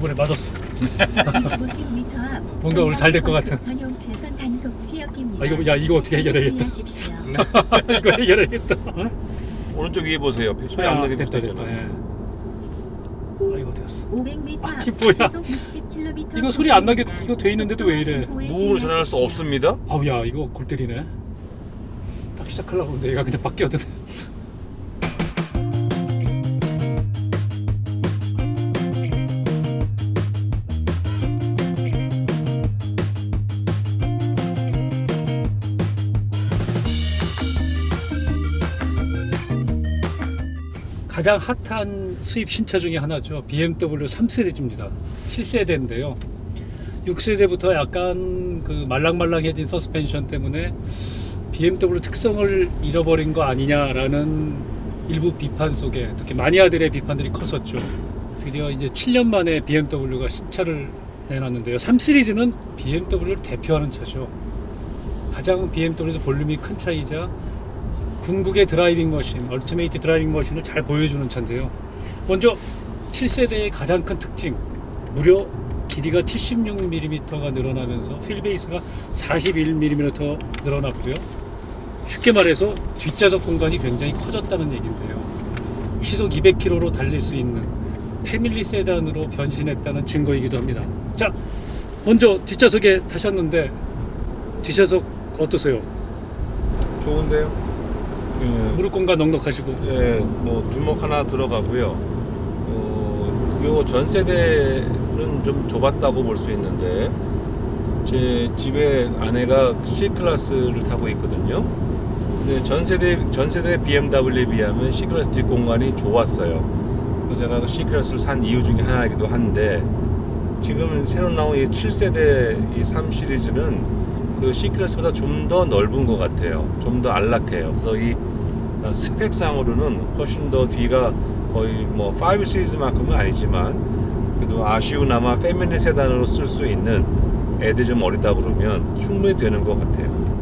이번에 맞았어. 150m 앞 뭔가 오늘 잘 될 것 같은. 전용 최선 단속 지역입니다. 아, 이거 어떻게 해결해야겠다. 주의하십시오. 이거 해결해야겠다. 오른쪽 위에 보세요. 소리 안 나게 됐다. 붙어있잖아. 예. 아, 이거 됐어. 500m 아, 앞 이게 뭐야? 시속 60km 이거 소리 안 나게 이거 돼 있는데도 왜 이래? 무음으로 전환할 수 없습니다. 아우, 야, 이거 골 때리네. 딱 시작하려고 하는데 얘가 그냥 바뀌어드네. 가장 핫한 수입 신차 중에 하나죠. BMW 3시리즈입니다. 7세대인데요. 6세대부터 약간 그 말랑말랑해진 서스펜션 때문에 BMW 특성을 잃어버린 거 아니냐라는 일부 비판 속에 특히 마니아들의 비판들이 컸었죠. 드디어 이제 7년 만에 BMW가 신차를 내놨는데요. 3시리즈는 BMW를 대표하는 차죠. 가장 BMW에서 볼륨이 큰 차이자 궁극의 드라이빙 머신, 얼티메이트 드라이빙 머신을 잘 보여주는 차인데요. 먼저 7세대의 가장 큰 특징, 무려 길이가 76mm가 늘어나면서 휠베이스가 41mm 늘어났고요. 쉽게 말해서 뒷좌석 공간이 굉장히 커졌다는 얘기인데요. 시속 200km로 달릴 수 있는 패밀리 세단으로 변신했다는 증거이기도 합니다. 자, 먼저 뒷좌석에 타셨는데 뒷좌석 어떠세요? 좋은데요? 무릎 공간 넉넉하시고. 예, 뭐 주먹 하나 들어가고요. 요 전 세대는 좀 좁았다고 볼 수 있는데 제 집에 아내가 C 클래스를 타고 있거든요. 근데 전 세대 BMW에 비하면 C 클래스 뒷 공간이 좋았어요. 그래서 제가 C 클래스를 산 이유 중에 하나이기도 한데 지금 새로 나온 이 7세대 이 3 시리즈는 그 C 클래스보다 좀 더 넓은 것 같아요. 좀 더 안락해요. 그래서 이 스펙상으로는 훨씬 더 뒤가 거의 뭐 5 시리즈만큼은 아니지만 그래도 아쉬우나마 패밀리 세단으로 쓸 수 있는 애들 좀 어리다 그러면 충분히 되는 것 같아요.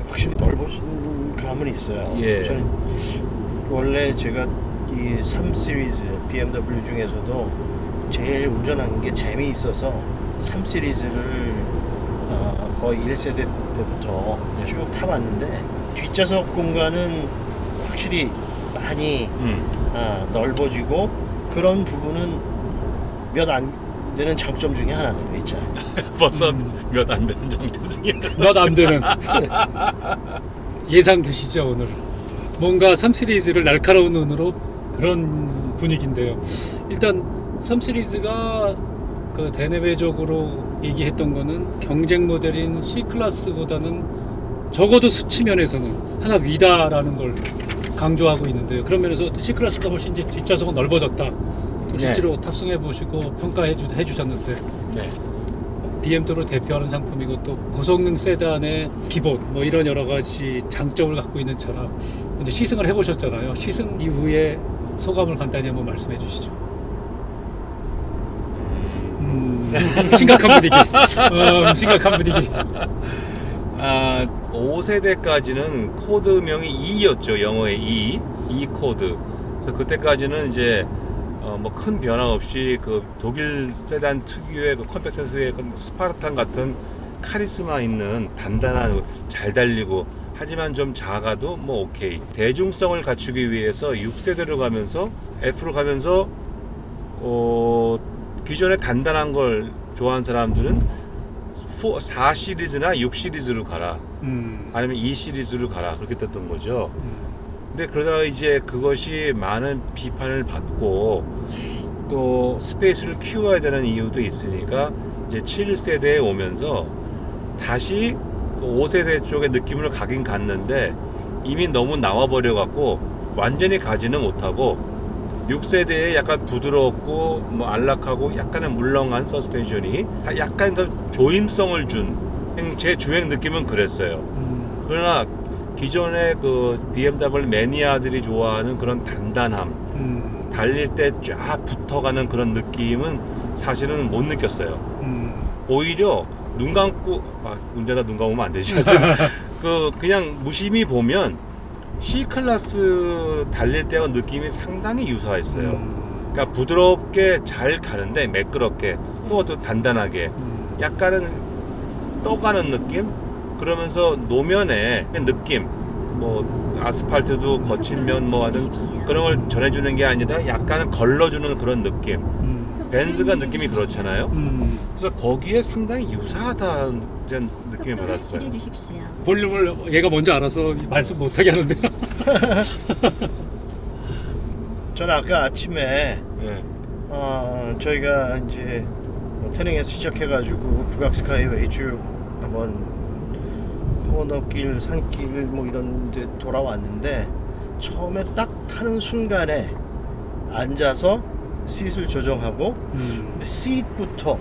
확실히 넓어진 감은 있어요. 예. 저는 원래 제가 이 3 시리즈 BMW 중에서도 제일 운전하는 게 재미있어서 3 시리즈를 거의 1세대 때부터 쭉 타봤는데 뒷좌석 공간은 확실히 많이 넓어지고 그런 부분은 몇 안 되는 장점 중에 하나는 있잖아요. 벌써 몇 안 되는 장점 중에 몇 안 되는. 예상되시죠, 오늘? 뭔가 3 시리즈를 날카로운 눈으로 그런 분위기인데요. 일단 3 시리즈가 그 대내외적으로 얘기했던 거는 경쟁 모델인 C 클래스보다는 적어도 수치면에서는 하나 위다라는 걸 강조하고 있는데요. 그런 면에서 C 클래스보다 훨씬 이제 뒷좌석은 넓어졌다. 또 실제로 탑승해 보시고 평가해 주셨는데 네. BMW를 대표하는 상품이고 또 고성능 세단의 기본 뭐 이런 여러 가지 장점을 갖고 있는 차라. 근데 시승을 해보셨잖아요. 시승 이후에 소감을 간단히 한번 말씀해 주시죠. 심각한 분위기. 심각한 분위기. 5세대까지는 코드명이 2였죠. 영어의 2 코드. 그래서 그때까지는 이제 뭐 큰 변화 없이 그 독일 세단 특유의 그 컴팩트의 스파르탄 같은 카리스마 있는 단단한 잘 달리고 하지만 좀 작아도 뭐 오케이. 대중성을 갖추기 위해서 6세대로 가면서 F로 가면서 기존에 단단한 걸 좋아하는 사람들은 4 시리즈나 6 시리즈로 가라. 아니면 2 시리즈로 가라. 그렇게 됐던 거죠. 근데 그러다가 이제 그것이 많은 비판을 받고 또 스페이스를 키워야 되는 이유도 있으니까 이제 7세대에 오면서 다시 그 5세대 쪽의 느낌으로 가긴 갔는데 이미 너무 나와버려 갖고 완전히 가지는 못하고 6세대에 약간 부드럽고 뭐 안락하고 약간의 물렁한 서스펜션이 약간 더 조임성을 준 제 주행 느낌은 그랬어요. 그러나 기존의 그 BMW 매니아들이 좋아하는 그런 단단함, 달릴 때 쫙 붙어가는 그런 느낌은 사실은 못 느꼈어요. 오히려 눈 감고 운전하다 눈 감으면 안 되지. 그냥 무심히 보면 C 클래스 달릴 때와 느낌이 상당히 유사했어요. 그러니까 부드럽게 잘 가는데 매끄럽게 또 단단하게 약간은 떠가는 느낌? 그러면서 노면의 느낌 뭐 아스팔트도 거친 면 뭐 하든 그런 걸 전해주는 게 아니라 약간은 걸러주는 그런 느낌. 벤츠가 느낌이 그렇잖아요. 그래서 거기에 상당히 유사하다는 느낌을 받았어요. 볼륨을 얘가 먼저 알아서 말씀 못하게 하는데. 저는 아까 아침에 네. 저희가 이제 태릉에서 시작해가지고 북악 스카이웨이 쭉 한번 코너길, 산길 뭐 이런 데 돌아왔는데 처음에 딱 타는 순간에 앉아서 시트를 조정하고 시트부터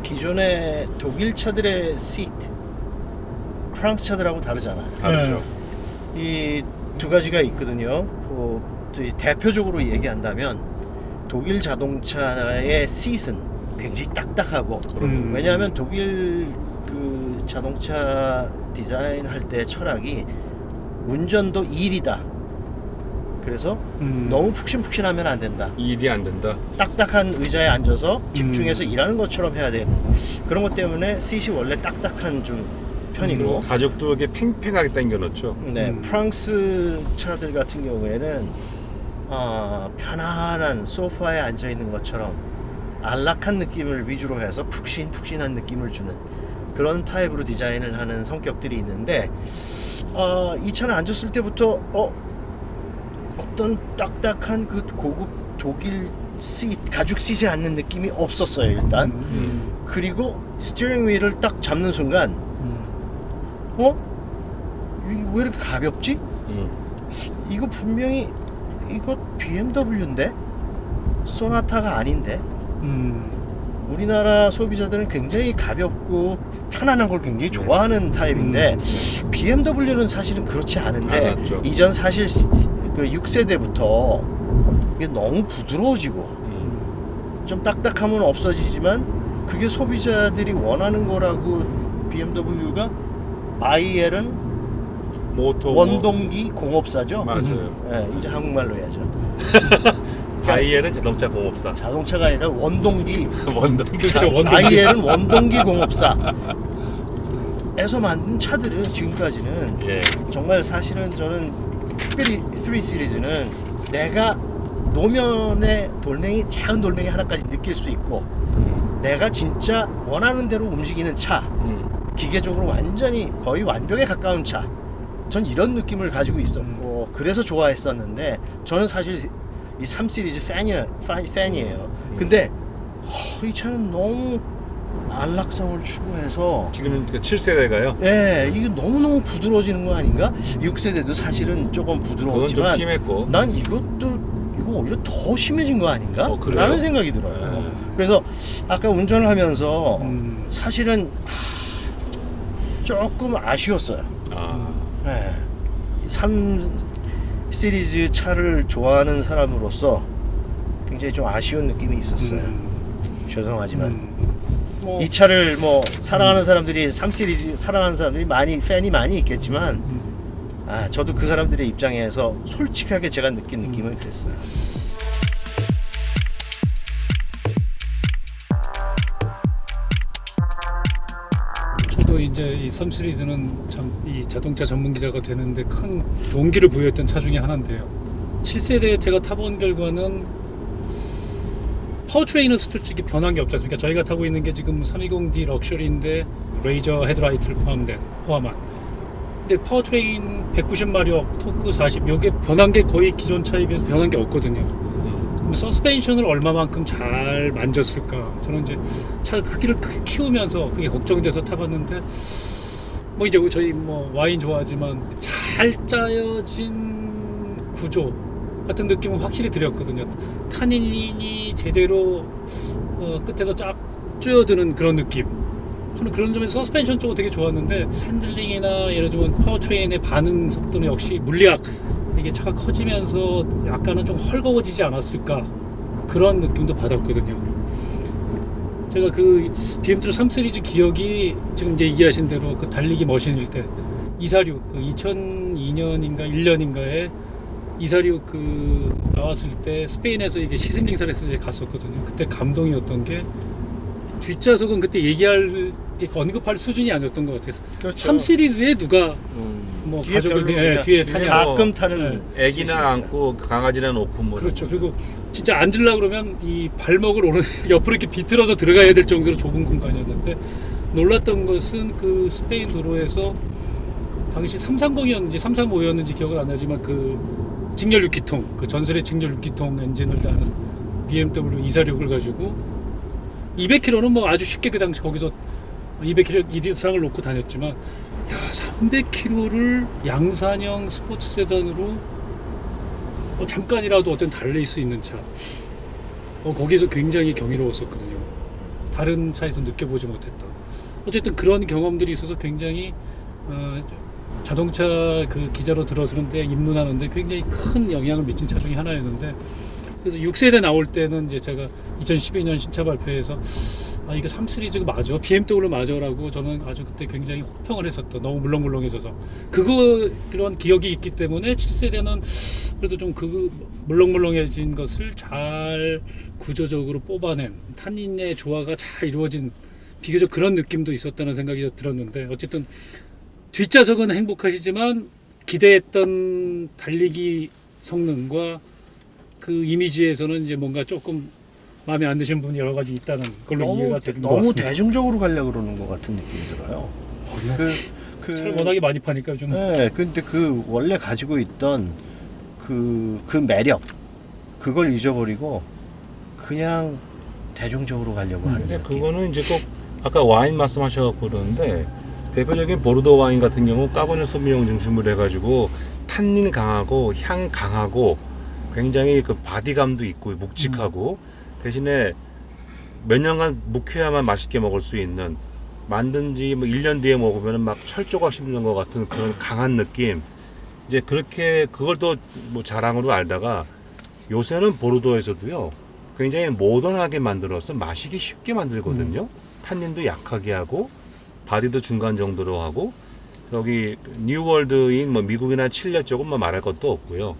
기존의 독일 차들의 시트 프랑스 차들하고 다르잖아. 다르죠. 이 두 가지가 있거든요. 대표적으로 얘기한다면 독일 자동차의 시트는 굉장히 딱딱하고 왜냐하면 독일 그 자동차 디자인 할 때 철학이 운전도 일이다. 그래서 너무 푹신푹신하면 안 된다. 일이 안 된다. 딱딱한 의자에 앉아서 집중해서 일하는 것처럼 해야 되는 그런 것 때문에 시트이 원래 딱딱한 좀 편이고 가죽도 이렇게 팽팽하게 당겨 놓죠. 네, 프랑스 차들 같은 경우에는 편안한 소파에 앉아 있는 것처럼 안락한 느낌을 위주로 해서 푹신푹신한 느낌을 주는 그런 타입으로 디자인을 하는 성격들이 있는데 이 차는 앉았을 때부터 어떤 딱딱한 그 고급 독일 시트, 가죽 시트에 앉는 느낌이 없었어요 일단. 그리고 스티어링 휠을 딱 잡는 순간 왜 이렇게 가볍지? 이거 분명히 이거 BMW인데 소나타가 아닌데. 우리나라 소비자들은 굉장히 가볍고 편안한 걸 굉장히 좋아하는 타입인데 BMW는 사실은 그렇지 않은데 맞죠. 이전 사실 그 6세대부터 이게 너무 부드러워지고 좀 딱딱함은 없어지지만 그게 소비자들이 원하는 거라고 BMW가 바이엘은 모터 원동기 공업사죠. 맞아요. 네, 이제 한국말로 해야죠. 바이엘은 자동차 공업사. 자동차가 아니라 원동기. 원동기. 그렇죠. 원동기. 바이엘은 원동기 공업사에서 만든 차들은 지금까지는 예. 정말 사실은 저는 특별히 3 시리즈는 내가 노면에 돌멩이 작은 돌멩이 하나까지 느낄 수 있고 내가 진짜 원하는 대로 움직이는 차 기계적으로 완전히 거의 완벽에 가까운 차 전 이런 느낌을 가지고 있었고 그래서 좋아했었는데 저는 사실 이 3 시리즈 팬이에요. 근데 이 차는 너무 안락성을 추구해서 지금 7세대가요. 예, 이게 너무너무 부드러워지는 거 아닌가? 6세대도 사실은 조금 그건 좀 부드러웠지만 심했고. 난 이거 오히려 더 심해진 거 아닌가? 그래요? 라는 생각이 들어요. 그래서 아까 운전을 하면서 사실은 조금 아쉬웠어요. 네. 3 시리즈 차를 좋아하는 사람으로서 굉장히 좀 아쉬운 느낌이 있었어요. 죄송하지만 이 차를 뭐 사랑하는 사람들이 3 시리즈 사랑하는 사람들이 팬이 많이 있겠지만 저도 그 사람들의 입장에서 솔직하게 제가 느낀 느낌은 그랬어요. 저도 이제 이 3 시리즈는 참 이 자동차 전문 기자가 되는데 큰 동기를 부여했던 차 중에 하나인데요. 7세대 제가 타본 결과는 파워트레인은 솔직히 변한 게 없지 않습니까? 저희가 타고 있는 게 지금 320D 럭셔리인데 레이저 헤드라이트를 포함한. 근데 파워트레인 190마력, 토크 40, 요게 변한 게 거의 기존 차에 비해서 변한 게 없거든요. 서스펜션을 얼마만큼 잘 만졌을까? 저는 이제 차 크기를 키우면서 그게 걱정돼서 타봤는데 뭐 이제 저희 뭐 와인 좋아하지만 잘 짜여진 구조 같은 느낌은 확실히 들었거든요. 타닌이 제대로 끝에서 쫙 쪼여드는 그런 느낌. 저는 그런 점에서 서스펜션 쪽은 되게 좋았는데 핸들링이나 예를 들면 파워트레인의 반응 속도는 역시 물리학 이게 차가 커지면서 약간은 좀 헐거워지지 않았을까 그런 느낌도 받았거든요. 제가 그 BMW 3 시리즈 기억이 지금 이제 얘기하신 대로 그 달리기 머신일 때 246 그 2002년인가 1년인가에 246 그 나왔을 때 스페인에서 이게 시승 행사를 해서 이제 갔었거든요. 그때 감동이었던 게 뒷좌석은 그때 언급할 수준이 아니었던 것 같아서 그렇죠. 3 시리즈에 누가 뭐 뒤에 가족을 별로 예, 그냥 뒤에 타냐. 가끔 타는 애기나 안고 강아지나 놓고 뭐 그렇죠. 그리고 진짜 앉으려 그러면 이 발목을 오른 옆으로 이렇게 비틀어서 들어가야 될 정도로 좁은 공간이었는데 놀랐던 것은 그 스페인 도로에서 당시 330이었는지 335였는지 기억은 안 나지만 그 직렬 6기통 그 전설의 직렬 6기통 엔진을 다는 BMW 246을 가지고 200km는 뭐 아주 쉽게 그 당시 거기서 200km 이상을 놓고 다녔지만 야 300km를 양산형 스포츠 세단으로 잠깐이라도 어떤 달릴 수 있는 차 거기서 굉장히 경이로웠었거든요. 다른 차에서 느껴보지 못했던 어쨌든 그런 경험들이 있어서 굉장히 자동차 그 기자로 들어서는데 입문하는데 굉장히 큰 영향을 미친 차 중에 하나였는데 그래서 6세대 나올 때는 이제 제가 2012년 신차 발표에서 이거 3 시리즈가 맞아 BMW 맞아라고 저는 아주 그때 굉장히 호평을 했었던 너무 물렁물렁해져서 그런 기억이 있기 때문에 7세대는 그래도 좀 그 물렁물렁해진 것을 잘 구조적으로 뽑아낸 탄닌의 조화가 잘 이루어진 비교적 그런 느낌도 있었다는 생각이 들었는데 어쨌든 뒷좌석은 행복하시지만 기대했던 달리기 성능과 그 이미지에서는 이제 뭔가 조금 마음에 안 드시는 부분이 여러 가지 있다는 걸로 이해가 되는 것 너무 같습니다. 대중적으로 가려고 그러는 것 같은 느낌이 들어요. 차를 워낙에 많이 파니까 좀 네, 근데 그 원래 가지고 있던 그 매력 그걸 잊어버리고 그냥 대중적으로 가려고 하는 근데 느낌. 그거는 이제 꼭 아까 와인 말씀하셔갖고 그러는데 대표적인 보르도 와인 같은 경우 까버네 소비뇽 중심으로 해가지고 탄닌 강하고 향 강하고 굉장히 그 바디감도 있고 묵직하고 대신에 몇 년간 묵혀야만 맛있게 먹을 수 있는 만든 지 뭐 1년 뒤에 먹으면 막 철조각 씹는 것 같은 그런 강한 느낌 이제 그렇게 그걸 또 뭐 자랑으로 알다가 요새는 보르도에서도요 굉장히 모던하게 만들어서 마시기 쉽게 만들거든요. 탄닌도 약하게 하고 바디도 중간 정도로 하고 여기 뉴월드인 뭐 미국이나 칠레 쪽은 뭐 말할 것도 없고요.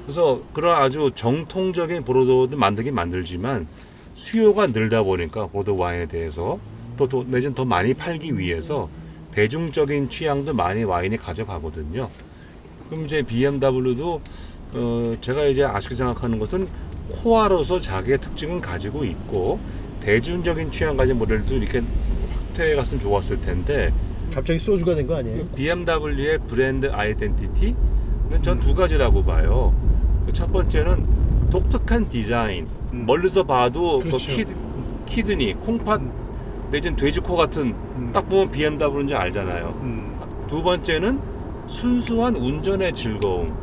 그래서 그런 아주 정통적인 보르도도 만들긴 만들지만 수요가 늘다 보니까 보르도 와인에 대해서 또 내지는 더 많이 팔기 위해서 대중적인 취향도 많이 와인이 가져가거든요. 그럼 이제 BMW도 제가 이제 아쉽게 생각하는 것은 코어로서 자기의 특징은 가지고 있고 대중적인 취향 가진 모델도 이렇게 확대해 갔으면 좋았을 텐데 갑자기 소주가 된 거 아니에요? BMW의 브랜드 아이덴티티는 전 두 가지라고 봐요. 첫 번째는 독특한 디자인. 멀리서 봐도 그렇죠. 그 키드니, 콩팥 내지는 돼지코 같은 딱 보면 BMW인지 알잖아요. 두 번째는 순수한 운전의 즐거움.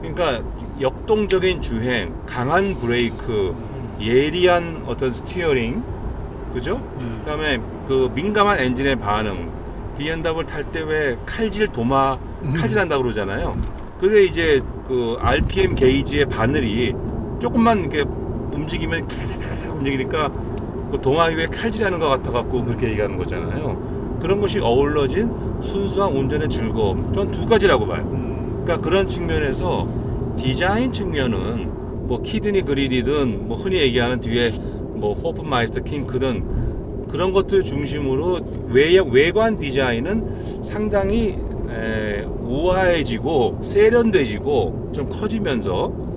그러니까 역동적인 주행, 강한 브레이크, 예리한 어떤 스티어링, 그죠? 그다음에 그 민감한 엔진의 반응. BMW 탈 때 왜 칼질한다고 그러잖아요. 그게 이제 그 RPM 게이지의 바늘이 조금만 이렇게 움직이면 움직이니까 그 도마 위에 칼질하는 것 같아 갖고 그렇게 얘기하는 거잖아요. 그런 것이 어우러진 순수한 운전의 즐거움. 전 두 가지라고 봐요. 그러니까 그런 측면에서 디자인 측면은 뭐 키드니 그릴이든 뭐 흔히 얘기하는 뒤에 뭐 호프마이스터 킹크든 그런 것들 중심으로 외관 디자인은 상당히 우아해지고 세련돼지고 좀 커지면서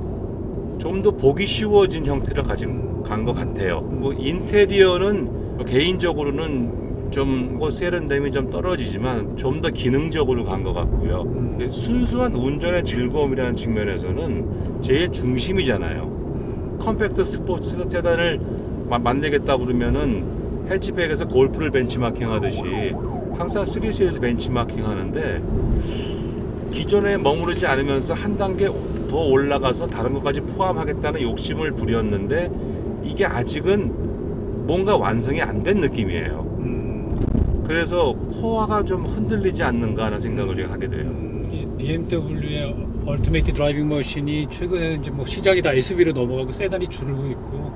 좀 더 보기 쉬워진 형태를 가진 간 것 같아요. 뭐 인테리어는 개인적으로는 좀 세련됨이 좀 떨어지지만 좀 더 기능적으로 간 것 같고요. 순수한 운전의 즐거움이라는 측면에서는 제일 중심이잖아요. 컴팩트 스포츠 세단을 만들겠다 그러면은 해치백에서 골프를 벤치마킹 하듯이 항상 3시리즈 벤치마킹 하는데 기존에 머무르지 않으면서 한 단계 더 올라가서 다른 것까지 포함하겠다는 욕심을 부렸는데 이게 아직은 뭔가 완성이 안 된 느낌이에요. 그래서 코어가 좀 흔들리지 않는가 하는 생각을 제가 하게 돼요. BMW의 얼티메이트 드라이빙 머신이 최근에 이제 뭐 시장이 다 SUV로 넘어가고 세단이 줄고 있고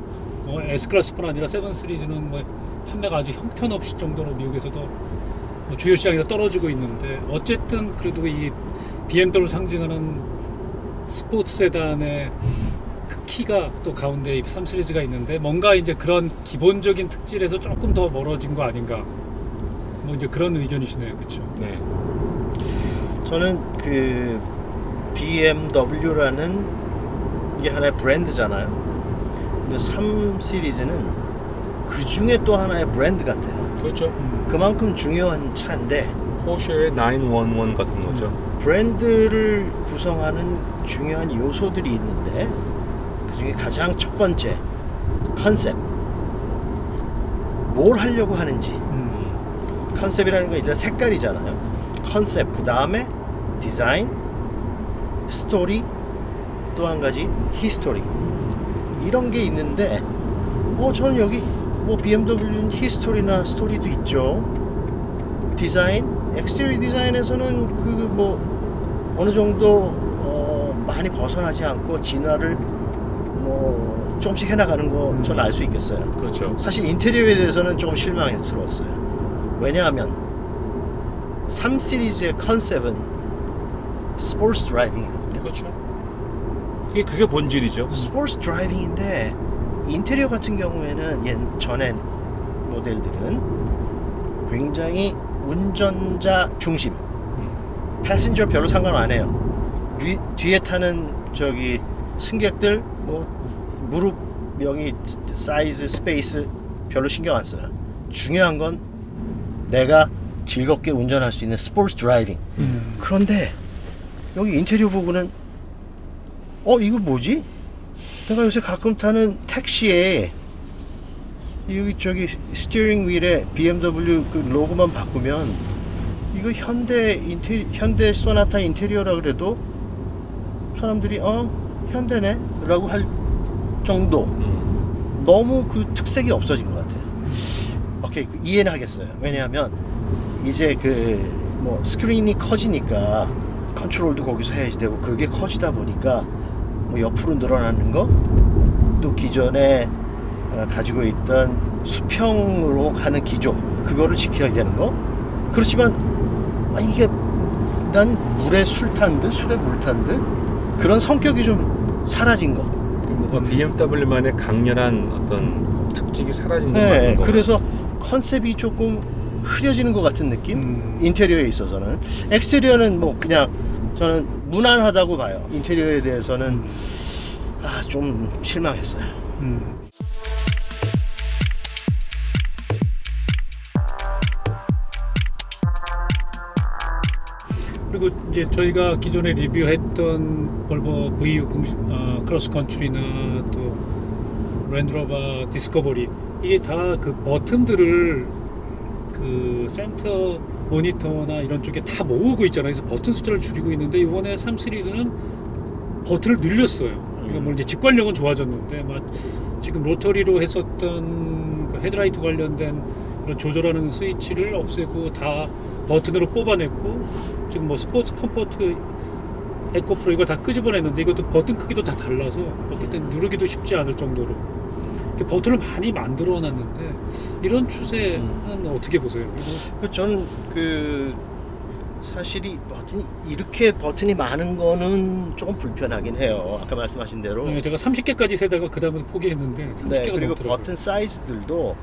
S클래스뿐 아니라 7 시리즈는 뭐 판매가 아주 형편없을 정도로 미국에서도 뭐 주요 시장에서 떨어지고 있는데 어쨌든 그래도 이 BMW 상징하는 스포츠 세단의 그 키가 또 가운데 3 시리즈가 있는데 뭔가 이제 그런 기본적인 특질에서 조금 더 멀어진 거 아닌가. 뭐 이제 그런 의견이시네요, 그렇죠? 네. 저는 그 BMW라는 이게 하나의 브랜드잖아요. 근데 3 시리즈는 그 중에 또 하나의 브랜드 같아요. 그렇죠. 그만큼 중요한 차인데 포르쉐의 911 같은 거죠. 브랜드를 구성하는 중요한 요소들이 있는데 그 중에 가장 첫 번째 컨셉. 뭘 하려고 하는지. 컨셉이라는 건 일단 색깔이잖아요. 컨셉, 그 다음에 디자인, 스토리, 또 한 가지 히스토리. 이런 게 있는데 저는 여기 뭐 BMW는 히스토리나 스토리도 있죠. 디자인, 엑스테리어 디자인에서는 그 뭐 어느 정도 많이 벗어나지 않고 진화를 뭐 조금씩 해나가는 거 저는 알 수 있겠어요. 그렇죠. 사실 인테리어에 대해서는 조금 실망스러웠어요. 왜냐하면 3 시리즈의 컨셉은 스포츠 드라이빙이거든요. 그렇죠. 그게 본질이죠. 스포츠 드라이빙인데 인테리어 같은 경우에는 전에 모델들은 굉장히 운전자 중심, 패신저 별로 상관 안 해요. 뒤에 타는 저기 승객들 뭐 무릎 여기 사이즈 스페이스 별로 신경 안 써요. 중요한 건 내가 즐겁게 운전할 수 있는 스포츠 드라이빙. 그런데 여기 인테리어 보고는 이거 뭐지? 내가 요새 가끔 타는 택시에 여기 저기 스티어링 휠에 BMW 그 로고만 바꾸면 이거 현대 소나타 인테리어라 그래도 사람들이 현대네 라고 할 정도. 너무 그 특색이 없어진 것 같아요. 오케이, 이해는 하겠어요. 왜냐하면 이제 그 뭐 스크린이 커지니까 컨트롤도 거기서 해야지 되고 그게 커지다 보니까 뭐 옆으로 늘어나는 거, 또 기존에 가지고 있던 수평으로 가는 기조, 그거를 지켜야 되는 거. 그렇지만 이게 난 물에 술 탄 듯, 술에 물 탄 듯 그런 성격이 좀 사라진 거. 뭔가 BMW만의 강렬한 어떤 특징이 사라진 것 네, 같은 거. 그래서 컨셉이 조금 흐려지는 것 같은 느낌? 인테리어에 있어서는. 엑스테리어는 뭐 그냥 저는 무난하다고 봐요. 인테리어에 대해서는 좀 실망했어요. 그리고 이제 저희가 기존에 리뷰했던 볼보 V60 크로스 컨트리나 또 랜드로버 디스커버리, 이게 다 그 버튼들을 그 센터 모니터나 이런 쪽에 다 모으고 있잖아요. 그래서 버튼 숫자를 줄이고 있는데 이번에 3 시리즈는 버튼을 늘렸어요. 그러니까 뭐 이제 직관력은 좋아졌는데 막 지금 로터리로 했었던 그 헤드라이트 관련된 그런 조절하는 스위치를 없애고 다 버튼으로 뽑아냈고, 지금 뭐 스포츠 컴포트 에코 프로 이거 다 끄집어냈는데 이것도 버튼 크기도 다 달라서 어떨 땐 누르기도 쉽지 않을 정도로 이렇게 버튼을 많이 만들어 놨는데, 이런 추세는 어떻게 보세요? 저는 사실이 이렇게 버튼이 많은 거는 조금 불편하긴 해요. 아까 말씀하신 대로. 네, 제가 30개까지 세다가 그 다음에 포기했는데 30개가 네, 그리고 넘더라고요. 버튼 사이즈들도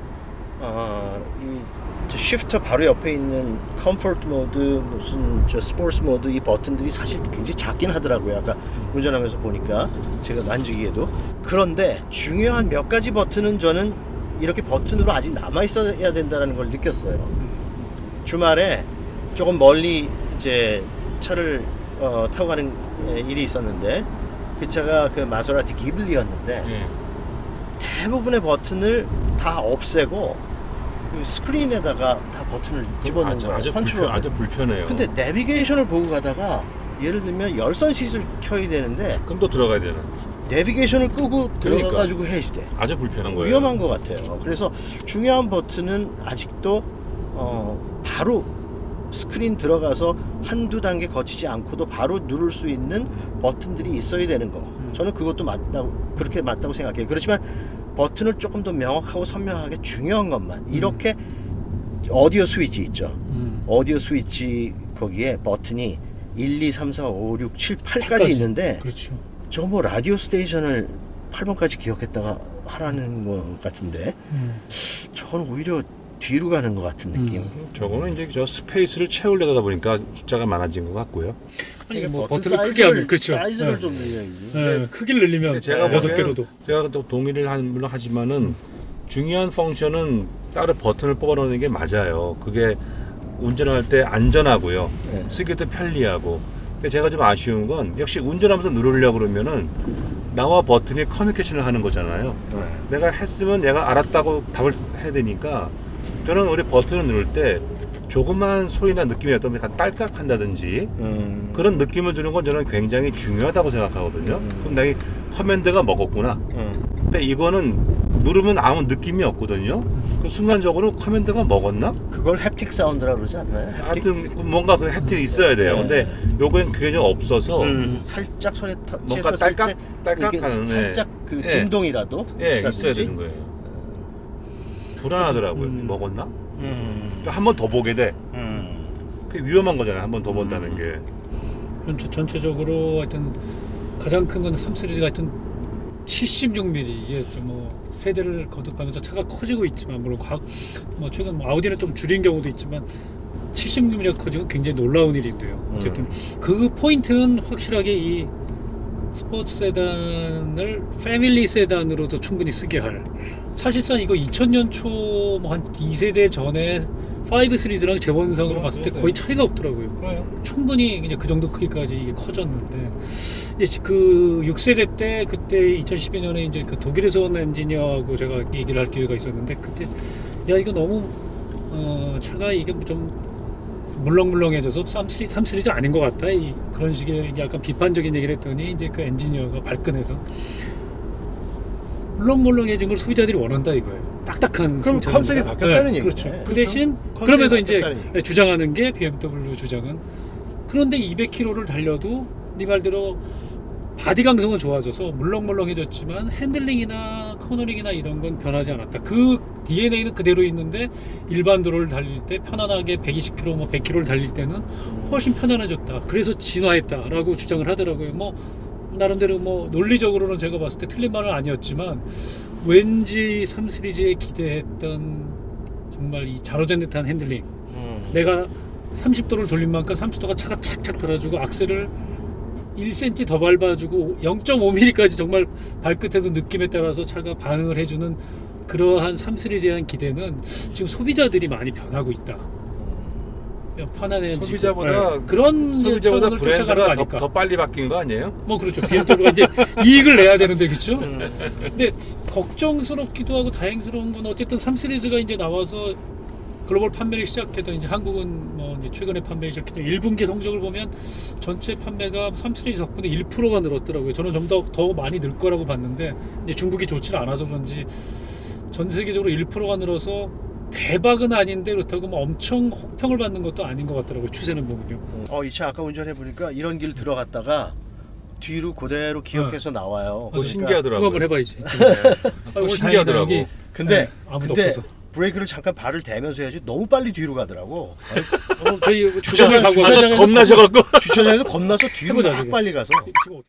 저 쉬프터 바로 옆에 있는 컴포트 모드, 무슨 저 스포츠 모드, 이 버튼들이 사실 굉장히 작긴 하더라고요. 아까 운전하면서 보니까 제가 만지기에도. 그런데 중요한 몇 가지 버튼은 저는 이렇게 버튼으로 아직 남아 있어야 된다는 걸 느꼈어요. 주말에 조금 멀리 이제 차를 타고 가는 일이 있었는데, 그 차가 그 마세라티 기블리였는데 대부분의 버튼을 다 없애고 그 스크린에다가 다 버튼을 집어넣는 거예요. 컨트롤. 아주 불편해요. 근데 내비게이션을 보고 가다가 예를 들면 열선 시트를 켜야 되는데 그럼 또 들어가야 되는. 내비게이션을 끄고 그러니까. 들어가가지고 해야지 돼. 아주 불편한 거예요. 위험한 것 같아요. 그래서 중요한 버튼은 아직도 바로 스크린 들어가서 한두 단계 거치지 않고도 바로 누를 수 있는 버튼들이 있어야 되는 거. 저는 그것도 그렇게 맞다고 생각해요. 그렇지만 버튼을 조금 더 명확하고 선명하게 중요한 것만, 이렇게 오디오 스위치 있죠. 오디오 스위치 거기에 버튼이 1, 2, 3, 4, 5, 6, 7, 8까지 까지. 있는데 그렇죠. 저거 뭐 라디오 스테이션을 8번까지 기억했다가 하라는 것 같은데 저건 오히려 뒤로 가는 것 같은 느낌. 저거는 이제 저 스페이스를 채우려다 보니까 숫자가 많아진 것 같고요. 아니 그러니까 뭐 버튼 버튼을 크게 하면 그렇죠. 사이즈를 네. 좀 늘려야지. 네, 크기를 늘리면 근데 제가 여섯 보기에는 개로도. 제가 또 동의를 물론 하지만은 중요한 펑션은 따로 버튼을 뽑아놓는 게 맞아요. 그게 운전할 때 안전하고요. 네. 쓰기도 편리하고. 근데 제가 좀 아쉬운 건 역시 운전하면서 누르려고 그러면은 나와 버튼이 커뮤니케이션을 하는 거잖아요. 네. 내가 했으면 얘가 알았다고 답을 해야 되니까 저는 우리 버튼을 누를 때 조그만 소리나 느낌이 어떤 약간 딸깍한다든지 그런 느낌을 주는 건 저는 굉장히 중요하다고 생각하거든요. 그럼 내가 커맨드가 먹었구나. 근데 이거는 누르면 아무 느낌이 없거든요. 그 순간적으로 커맨드가 먹었나? 그걸 햅틱 사운드라고 그러지 않나요? 햅틱? 하여튼 뭔가 그 햅틱이 있어야 돼요. 네. 근데 요건 그게 좀 없어서 살짝 손에 뭔가 터치했을 때 딸깍하는, 이게 살짝 그 예. 진동이라도 예, 있다든지. 있어야 되는 거예요. 불안하더라고요. 먹었나? 음. 한 번 더 보게 돼. 그게 위험한 거잖아요. 한 번 더 본다는 게. 전체적으로 하여튼 가장 큰 건 3 시리즈가 하여튼 76mm 이게 뭐 세대를 거듭하면서 차가 커지고 있지만 물론 뭐 최근 뭐 아우디는 좀 줄인 경우도 있지만 76mm가 커지고 굉장히 놀라운 일인데요. 어쨌든 그 포인트는 확실하게 이 스포츠 세단을 패밀리 세단으로도 충분히 쓰게 할. 사실상 이거 2000년 초 뭐 한 2세대 전에 5 시리즈랑 재원상으로 봤을 때 거의 차이가 없더라고요. 그래요. 충분히 그냥 그 정도 크기까지 이게 커졌는데 이제 그 6세대 때 그때 2012년에 이제 그 독일에서 온 엔지니어하고 제가 얘기를 할 기회가 있었는데 그때 야 이거 너무 차가 이게 좀 물렁물렁해져서 3 시리즈 아닌 것 같다 그런 식의 약간 비판적인 얘기를 했더니 이제 그 엔지니어가 발끈해서 물렁물렁해진 걸 소비자들이 원한다 이거예요. 딱딱한 그럼 승차감보다. 컨셉이 바뀌었다는 네, 얘기네. 그렇죠. 그 그렇죠. 대신 컨셉이 그러면서 이제 바뀌었다는 얘기. 주장하는 게 BMW 주장은 그런데 200km를 달려도 네 말대로 바디 강성은 좋아져서 물렁물렁해졌지만 핸들링이나 코너링이나 이런 건 변하지 않았다. 그 DNA는 그대로 있는데 일반 도로를 달릴 때 편안하게 120km, 뭐 100km를 달릴 때는 훨씬 편안해졌다. 그래서 진화했다라고 주장을 하더라고요. 뭐 나름대로 뭐 논리적으로는 제가 봤을 때 틀린 말은 아니었지만 왠지 3 시리즈에 기대했던 정말 이 자로된 듯한 핸들링 내가 30도를 돌린 만큼 30도가 차가 착착 돌아주고 악셀을 1cm 더 밟아주고 0.5mm까지 정말 발끝에서 느낌에 따라서 차가 반응을 해주는 그러한 3 시리즈에 대한 기대는 지금 소비자들이 많이 변하고 있다. 편안해지고 소비자보다 그런 소비자보다 차원을 쫓아가는 거 브랜드가 아닐까. 더 빨리 바뀐 거 아니에요? 뭐 그렇죠. BMW가 이제 이익을 내야 되는데 그렇죠. 근데 걱정스럽기도 하고 다행스러운 건 어쨌든 3 시리즈가 이제 나와서 글로벌 판매를 시작했던 이제 한국은 뭐 이제 최근에 판매 시작했던 1분기 성적을 보면 전체 판매가 3 시리즈 덕분에 1%가 늘었더라고요. 저는 좀 더 많이 늘 거라고 봤는데 이제 중국이 좋지 않아서 그런지 전 세계적으로 1%가 늘어서 대박은 아닌데 그렇다고 뭐 엄청 혹평을 받는 것도 아닌 것 같더라고요. 추세는 보면요. 이 차 아까 운전해 보니까 이런 길 들어갔다가 뒤로 그대로 기억해서 나와요. 그거 그러니까 신기하더라고요. 그거 한번 해봐야지. 그거 신기하더라고. 근데 아무도 근데 없어서. 브레이크를 잠깐 발을 대면서 해야지 너무 빨리 뒤로 가더라고. 저희 주장을 주차장- 가고 주차장에서 겁나셔갖고. 주차장에서 겁나서 뒤로 해보자, 막 지금. 빨리 가서 지금